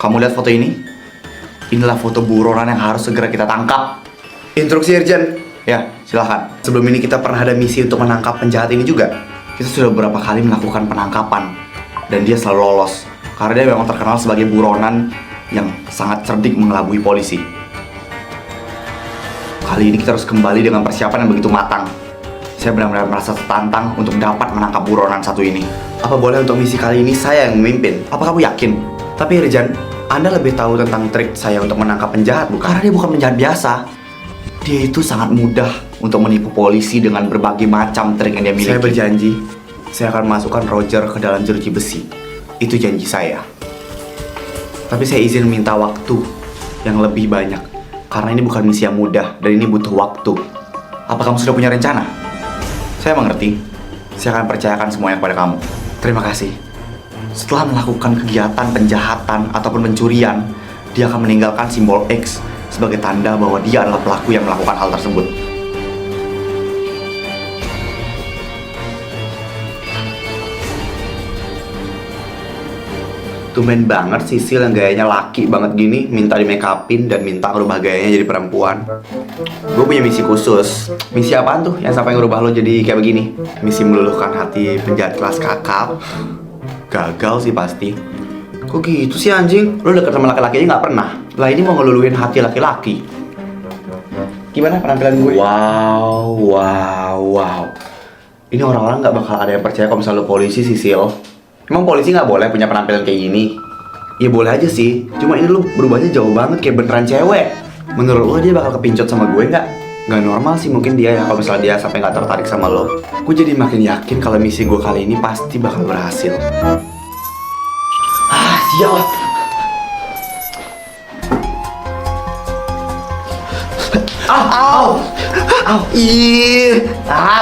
Kamu lihat foto ini? Inilah foto buronan yang harus segera kita tangkap. Instruksi Irjen. Ya, silahkan. Sebelum ini kita pernah ada misi untuk menangkap penjahat ini juga. Kita sudah beberapa kali melakukan penangkapan. Dan dia selalu lolos. Karena dia memang terkenal sebagai buronan yang sangat cerdik mengelabui polisi. Kali ini kita harus kembali dengan persiapan yang begitu matang. Saya benar-benar merasa tertantang untuk dapat menangkap buronan satu ini. Apa boleh untuk misi kali ini saya yang memimpin? Apa kamu yakin? Tapi Irjan, Anda lebih tahu tentang trik saya untuk menangkap penjahat, bukan? Karena dia bukan penjahat biasa. Dia itu sangat mudah untuk menipu polisi dengan berbagai macam trik yang dia miliki. Saya berjanji, saya akan masukkan Roger ke dalam jeruji besi. Itu janji saya. Tapi saya izin minta waktu yang lebih banyak. Karena ini bukan misi yang mudah dan ini butuh waktu. Apa kamu sudah punya rencana? Saya mengerti. Saya akan percayakan semuanya kepada kamu. Terima kasih. Setelah melakukan kegiatan penjahatan ataupun pencurian, dia akan meninggalkan simbol X sebagai tanda bahwa dia adalah pelaku yang melakukan hal tersebut. Tumben banget Sisil yang gayanya laki banget gini minta di make upin dan minta ngerubah gayanya jadi perempuan. Gue punya misi khusus. Misi apaan tuh yang sampai ngerubah lo jadi kayak begini? Misi meluluhkan hati penjahat kelas kakap. Gagal sih pasti. Kok gitu sih anjing? Lo deket sama laki-laki aja gak pernah. Lah ini mau ngeluluhin hati laki-laki. Gimana penampilan gue? Wow. Ini orang-orang gak bakal ada yang percaya kalau misalnya lo polisi, Sisil. Emang polisi nggak boleh punya penampilan kayak gini? Ya boleh aja sih, cuma ini lu berubahnya jauh banget kayak beneran cewek. Menurut lo dia bakal kepincut sama gue nggak? Nggak normal sih mungkin dia ya kalau misalnya dia sampai nggak tertarik sama lo. Gue jadi makin yakin kalau misi gue kali ini pasti bakal berhasil. Sial.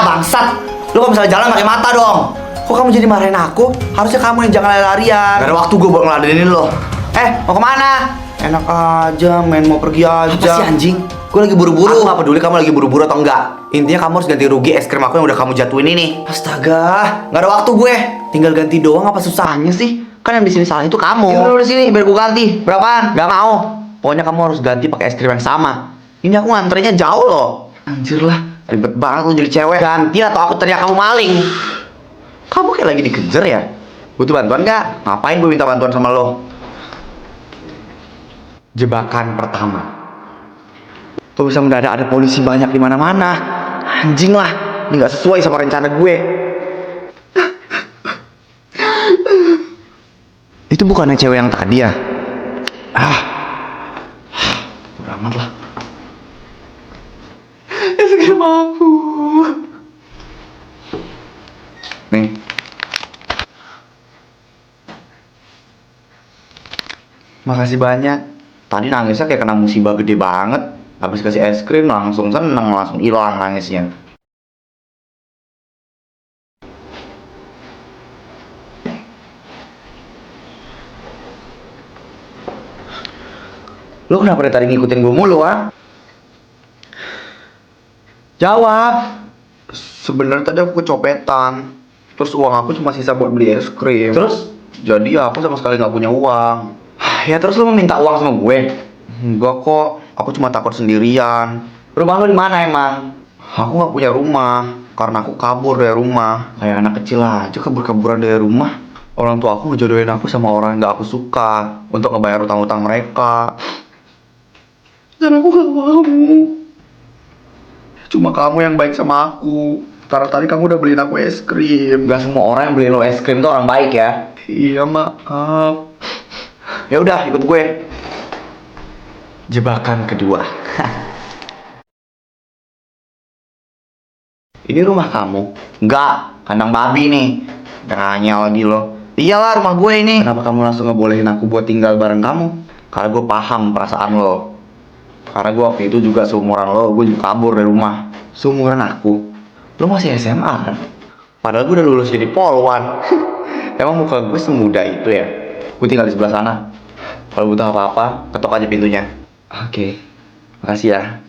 Bangsat. Lu kalau misalnya jalan pakai mata dong. Kok kamu jadi marahin aku? Harusnya kamu yang jangan lari-larian. Gak ada waktu gue buat ngeladenin lo. Mau kemana? Enak aja, mau pergi aja. Apa sih anjing? Gue lagi buru-buru. Aku gak peduli kamu lagi buru-buru atau enggak. Intinya kamu harus ganti rugi es krim aku yang udah kamu jatuhin ini. Astaga, gak ada waktu gue. Tinggal ganti doang, apa susahnya sih? Kan yang di sini salah itu kamu. Ya udah sini, biar gue ganti. Berapaan? Gak mau. Pokoknya kamu harus ganti pakai es krim yang sama. Ini aku nganternya jauh loh. Anjir lah, ribet banget lo jadi cewek. Ganti atau aku teriak kamu maling. Kamu kayak lagi dikejar ya? Butuh bantuan nggak? Ngapain gue minta bantuan sama lo? Jebakan pertama. Kok bisa mendadak ada polisi banyak di mana-mana? Anjing lah, ini nggak sesuai sama rencana gue. Itu bukannya cewek yang tadi ya? Udah amat lah. Ya segera mampu. Nih. Makasih banyak. Tadi nangisnya kayak kena musibah gede banget. Habis kasih es krim langsung seneng, langsung hilang nangisnya. Lo kenapa dari tadi ngikutin gue mulu, ah? Jawab. Sebenarnya tadi aku kecopetan. Terus uang aku cuma sisa buat beli es krim. Terus? Jadi aku sama sekali nggak punya uang. Ya terus lu mau minta uang sama gue? Enggak kok, aku cuma takut sendirian. Rumah lu di mana emang? Aku nggak punya rumah, karena aku kabur dari rumah. Kayak anak kecil aja kabur-kaburan dari rumah. Orang tua aku ngejodohin aku sama orang yang nggak aku suka untuk ngebayar utang-utang mereka. Dan aku nggak mau. Cuma kamu yang baik sama aku. Karena tadi kamu udah beliin aku es krim. Gak semua orang yang beliin lo es krim tuh orang baik ya. Iya maaf. Ya udah ikut gue. Jebakan kedua. Ini rumah kamu? Enggak, kandang babi nih. Tanya lagi lo. Iyalah rumah gue ini. Kenapa kamu langsung ngebolehin aku buat tinggal bareng kamu? Karena gue paham perasaan lo. Karena gue waktu itu juga seumuran lo, gue juga kabur dari rumah. Seumuran aku? Lo masih SMA kan? Padahal gue udah lulus jadi polwan. Emang muka gue semuda itu ya? Gue tinggal di sebelah sana. Kalau butuh apa-apa, ketok aja pintunya. Oke, makasih ya.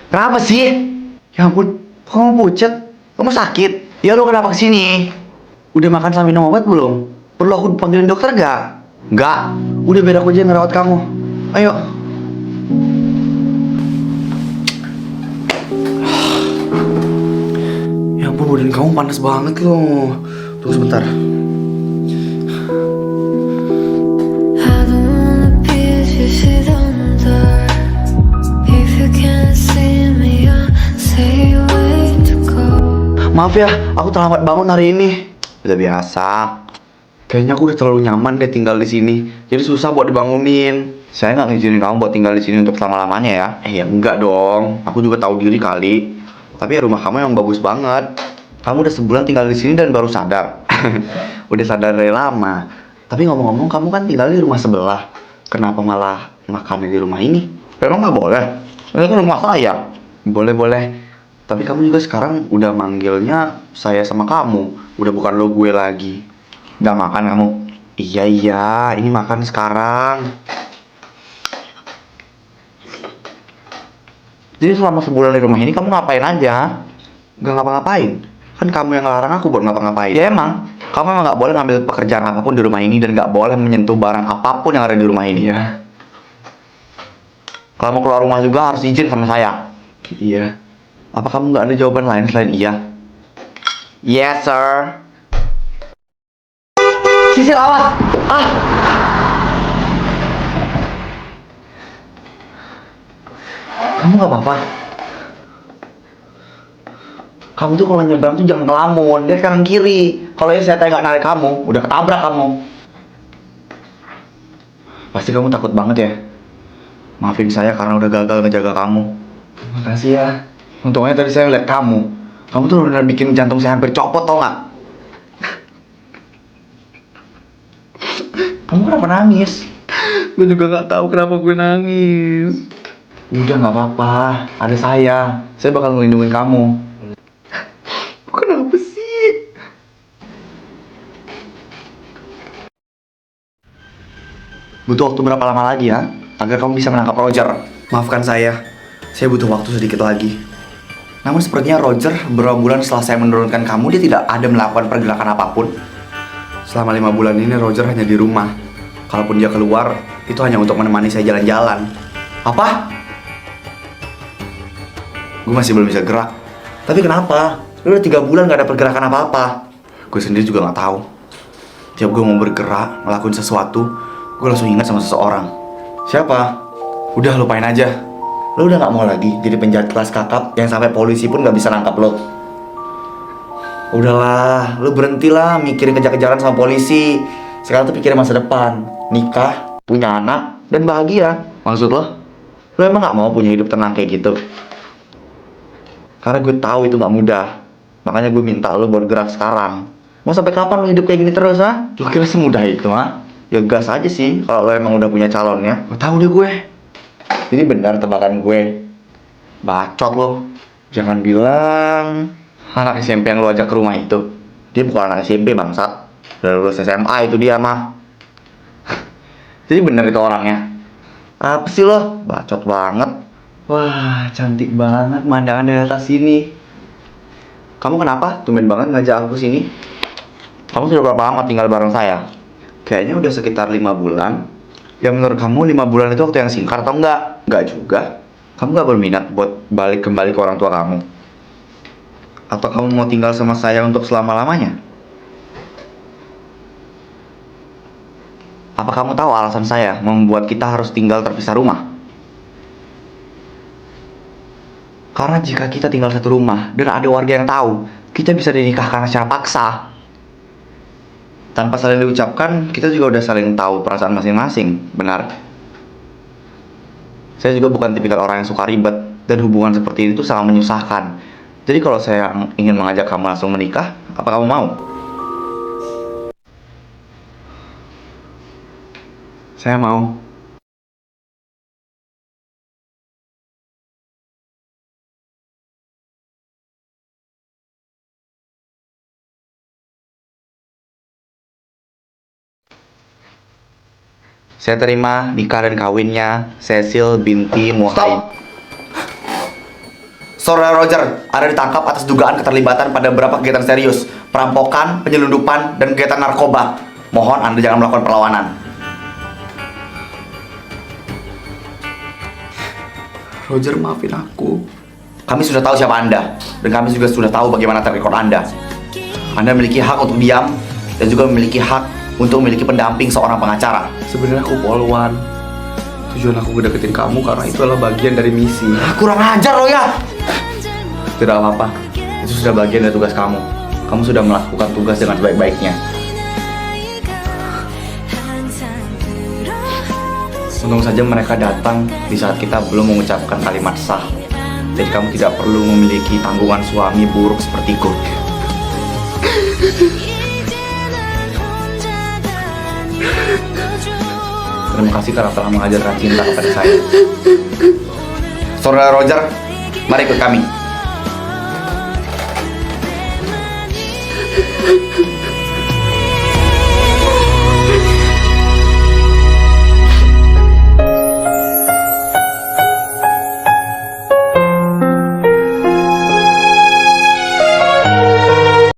Kenapa sih? Ya ampun, kok kamu pucet? Kamu sakit? Ya lo kenapa kesini? Udah makan sama minum obat belum? Perlu aku panggilin dokter nggak? Nggak. Udah biar aku aja yang ngerawat kamu. Ayo. Ya ampun, badan kamu panas banget loh. Tunggu sebentar. Maaf ya, aku terlambat bangun hari ini. Udah biasa. Kayaknya aku udah terlalu nyaman deh tinggal di sini. Jadi susah buat dibangunin. Saya nggak ngizinin kamu buat tinggal di sini untuk selama-lamanya ya. Ya enggak dong. Aku juga tahu diri kali. Tapi ya rumah kamu yang bagus banget. Kamu udah sebulan tinggal di sini dan baru sadar. Udah sadar dari lama. Tapi ngomong-ngomong, kamu kan tinggal di rumah sebelah. Kenapa malah makannya di rumah ini? Emang nggak boleh? Ini kan rumah saya. Boleh-boleh. Tapi kamu juga sekarang udah manggilnya saya sama kamu. Udah bukan lo gue lagi. Udah makan kamu? Iya, ini makan sekarang. Jadi selama sebulan di rumah ini kamu ngapain aja? Gak ngapa-ngapain. Kan kamu yang ngelarang aku buat ngapa-ngapain. Ya emang, kamu emang gak boleh ngambil pekerjaan apapun di rumah ini. Dan gak boleh menyentuh barang apapun yang ada di rumah ini ya. Kalau mau keluar rumah juga harus izin sama saya. Iya. Apa kamu nggak ada jawaban lain selain iya? Yes, sir. Sisil, awas! Kamu nggak apa-apa? Kamu tuh kalau nyebrang tuh jangan ngelamun. Dia kanan kiri. Kalau ya saya nggak narik kamu, udah ketabrak kamu. Pasti kamu takut banget ya? Maafin saya karena udah gagal ngejaga kamu. Makasih ya. Untungnya tadi saya lihat kamu. Kamu tuh benar bikin jantung saya hampir copot, tau gak? Kamu kenapa nangis? Gue juga gak tahu kenapa gue nangis. Udah gak apa-apa, ada saya. Saya bakal ngelindungin kamu. Kenapa sih? Butuh waktu berapa lama lagi ya? Agar kamu bisa menangkap Roger. Maafkan saya butuh waktu sedikit lagi. Namun sepertinya Roger beberapa bulan setelah saya menurunkan kamu, dia tidak ada melakukan pergerakan apapun. Selama 5 bulan ini Roger hanya di rumah. Kalaupun dia keluar, itu hanya untuk menemani saya jalan-jalan. Apa? Gue masih belum bisa gerak. Tapi kenapa? Lu udah 3 bulan gak ada pergerakan apa-apa. Gue sendiri juga gak tahu. Tiap gue mau bergerak, ngelakuin sesuatu, gue langsung ingat sama seseorang. Siapa? Udah lupain aja. Lo udah gak mau lagi jadi penjahat kelas kakap yang sampai polisi pun gak bisa nangkap lo. Udahlah, lo berhentilah mikirin kejar-kejaran sama polisi. Sekarang tuh pikirin masa depan. Nikah, punya anak, dan bahagia. Maksud lo? Lo emang gak mau punya hidup tenang kayak gitu? Karena gue tahu itu gak mudah. Makanya gue minta lo buat gerak sekarang. Mau sampai kapan lo hidup kayak gini terus, ha? Lo kira semudah itu, ha? Ya gas aja sih kalau lo emang udah punya calonnya. Gue tahu deh gue. Jadi benar tebakan gue. Bacot lo. Jangan bilang anak SMP yang lo ajak ke rumah itu. Dia bukan anak SMP bangsat. Udah lulus SMA itu dia mah. Jadi benar itu orangnya. Apa sih lo? Bacot banget. Wah, cantik banget pemandangan dari atas sini. Kamu kenapa? Tumben banget ngajak aku sini. Kamu sudah berapa lama tinggal bareng saya? Kayaknya udah sekitar 5 bulan. Ya menurut kamu 5 bulan itu waktu yang singkat atau enggak? Enggak juga. Kamu gak berminat buat balik kembali ke orang tua kamu? Atau kamu mau tinggal sama saya untuk selama-lamanya? Apa kamu tahu alasan saya membuat kita harus tinggal terpisah rumah? Karena jika kita tinggal satu rumah dan ada warga yang tahu, kita bisa dinikahkan secara paksa. Tanpa saling diucapkan, kita juga udah saling tahu perasaan masing-masing, benar? Saya juga bukan tipikal orang yang suka ribet, dan hubungan seperti itu sangat menyusahkan. Jadi kalau saya ingin mengajak kamu langsung menikah, apa kamu mau? Saya mau. Saya terima nikah dan kawinnya Cecil binti Muhaid. Saudara Roger ada ditangkap atas dugaan keterlibatan pada beberapa kegiatan serius perampokan, penyelundupan, dan kegiatan narkoba. Mohon Anda jangan melakukan perlawanan. Roger, maafin aku. Kami sudah tahu siapa Anda, dan kami juga sudah tahu bagaimana track record Anda. Anda memiliki hak untuk diam, dan juga memiliki hak untuk memiliki pendamping seorang pengacara. Sebenarnya aku polwan. Tujuan aku ngedeketin kamu karena itu adalah bagian dari misi. Kurang ajar lo ya. Tidak apa-apa, itu sudah bagian dari tugas kamu. Kamu sudah melakukan tugas dengan sebaik-baiknya. Untung saja mereka datang di saat kita belum mengucapkan kalimat sah. Jadi kamu tidak perlu memiliki tanggungan suami buruk sepertiku. Terima kasih karena telah mengajarkan cinta kepada saya. Saudara Roger, mari ikut kami.